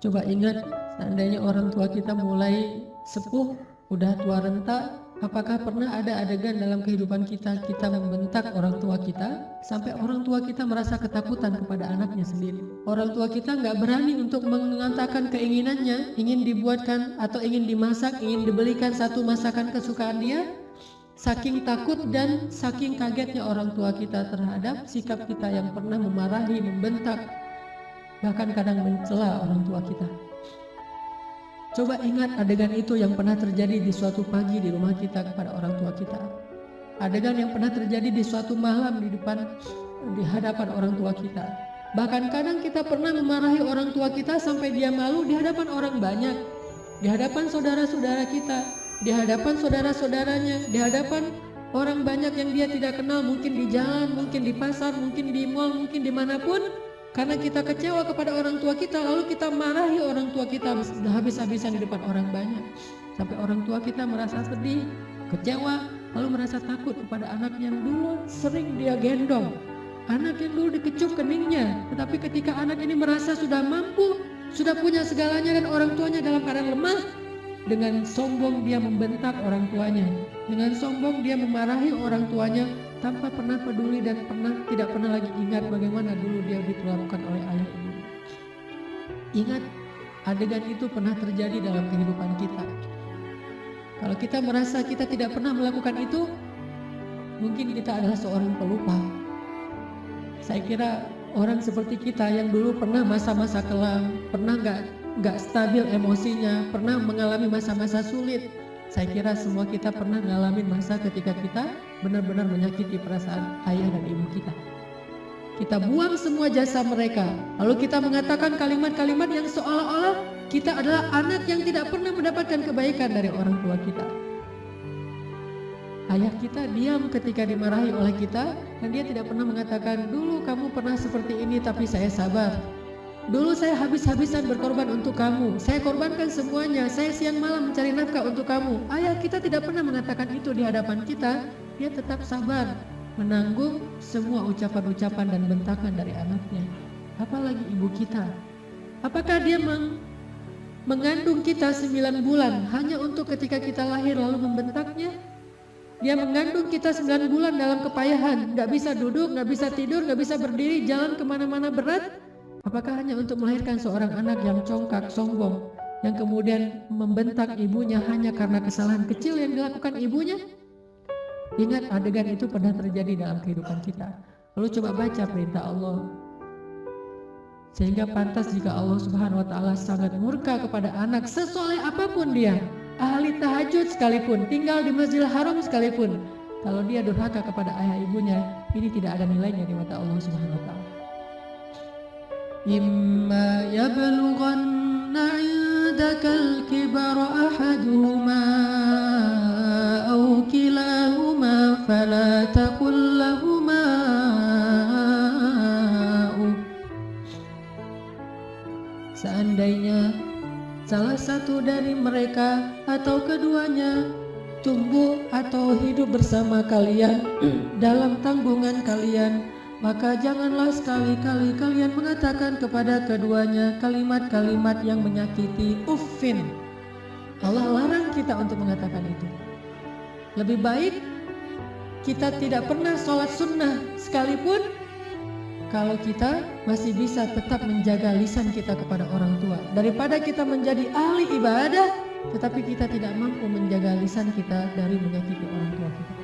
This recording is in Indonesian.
Coba ingat, seandainya orang tua kita mulai sepuh, udah tua renta, apakah pernah ada adegan dalam kehidupan kita membentak orang tua kita sampai orang tua kita merasa ketakutan kepada anaknya sendiri? Orang tua kita nggak berani untuk mengatakan keinginannya, ingin dibuatkan atau ingin dimasak, ingin dibelikan satu masakan kesukaan dia, saking takut dan saking kagetnya orang tua kita terhadap sikap kita yang pernah memarahi, membentak, bahkan kadang mencela orang tua kita. Coba ingat adegan itu yang pernah terjadi di suatu pagi di rumah kita kepada orang tua kita. Adegan yang pernah terjadi di suatu malam di hadapan orang tua kita. Bahkan kadang kita pernah memarahi orang tua kita sampai dia malu di hadapan orang banyak, di hadapan saudara-saudara kita, di hadapan saudara-saudaranya, di hadapan orang banyak yang dia tidak kenal, mungkin di jalan, mungkin di pasar, mungkin di mal, mungkin dimanapun. Karena kita kecewa kepada orang tua kita, lalu kita marahi orang tua kita habis-habisan di depan orang banyak. Sampai orang tua kita merasa sedih, kecewa, lalu merasa takut kepada anak yang dulu sering dia gendong, anak yang dulu dikecup keningnya. Tetapi ketika anak ini merasa sudah mampu, sudah punya segalanya dan orang tuanya dalam keadaan lemah, dengan sombong dia membentak orang tuanya, dengan sombong dia memarahi orang tuanya, tanpa pernah peduli dan tidak pernah lagi ingat bagaimana dulu dia diperlakukan oleh ayah ibu. Ingat, adegan itu pernah terjadi dalam kehidupan kita. Kalau kita merasa kita tidak pernah melakukan itu, mungkin kita adalah seorang pelupa. Saya kira orang seperti kita yang dulu pernah masa-masa kelam, pernah nggak stabil emosinya, pernah mengalami masa-masa sulit. Saya kira semua kita pernah ngalamin masa ketika kita benar-benar menyakiti perasaan ayah dan ibu kita. Kita buang semua jasa mereka, lalu kita mengatakan kalimat-kalimat yang seolah-olah kita adalah anak yang tidak pernah mendapatkan kebaikan dari orang tua kita. Ayah kita diam ketika dimarahi oleh kita, dan dia tidak pernah mengatakan, dulu kamu pernah seperti ini tapi saya sabar. Dulu saya habis-habisan berkorban untuk kamu, saya korbankan semuanya, saya siang malam mencari nafkah untuk kamu. Ayah kita tidak pernah mengatakan itu di hadapan kita. Dia tetap sabar menanggung semua ucapan-ucapan dan bentakan dari anaknya. Apalagi ibu kita, apakah dia mengandung kita 9 bulan hanya untuk ketika kita lahir lalu membentaknya? Dia mengandung kita 9 bulan dalam kepayahan, gak bisa duduk, gak bisa tidur, gak bisa berdiri, jalan kemana-mana berat. Apakah hanya untuk melahirkan seorang anak yang congkak, sombong, yang kemudian membentak ibunya hanya karena kesalahan kecil yang dilakukan ibunya? Ingat, adegan itu pernah terjadi dalam kehidupan kita. Lalu coba baca perintah Allah. Sehingga pantas jika Allah Subhanahu wa Ta'ala sangat murka kepada anak sesoleh apapun dia, ahli tahajud sekalipun, tinggal di Masjidil Haram sekalipun, kalau dia durhaka kepada ayah ibunya, ini tidak ada nilainya di mata Allah Subhanahu wa Ta'ala. إما يبلغن عندك الكبر أحدهما أو كلاهما فلا تقل لهما Seandainya salah satu dari mereka atau keduanya tumbuh atau hidup bersama kalian dalam tanggungan kalian, maka janganlah sekali-kali kalian mengatakan kepada keduanya kalimat-kalimat yang menyakiti. Uffin. Allah larang kita untuk mengatakan itu. Lebih baik kita tidak pernah sholat sunnah sekalipun, kalau kita masih bisa tetap menjaga lisan kita kepada orang tua, daripada kita menjadi ahli ibadah tetapi kita tidak mampu menjaga lisan kita dari menyakiti orang tua kita.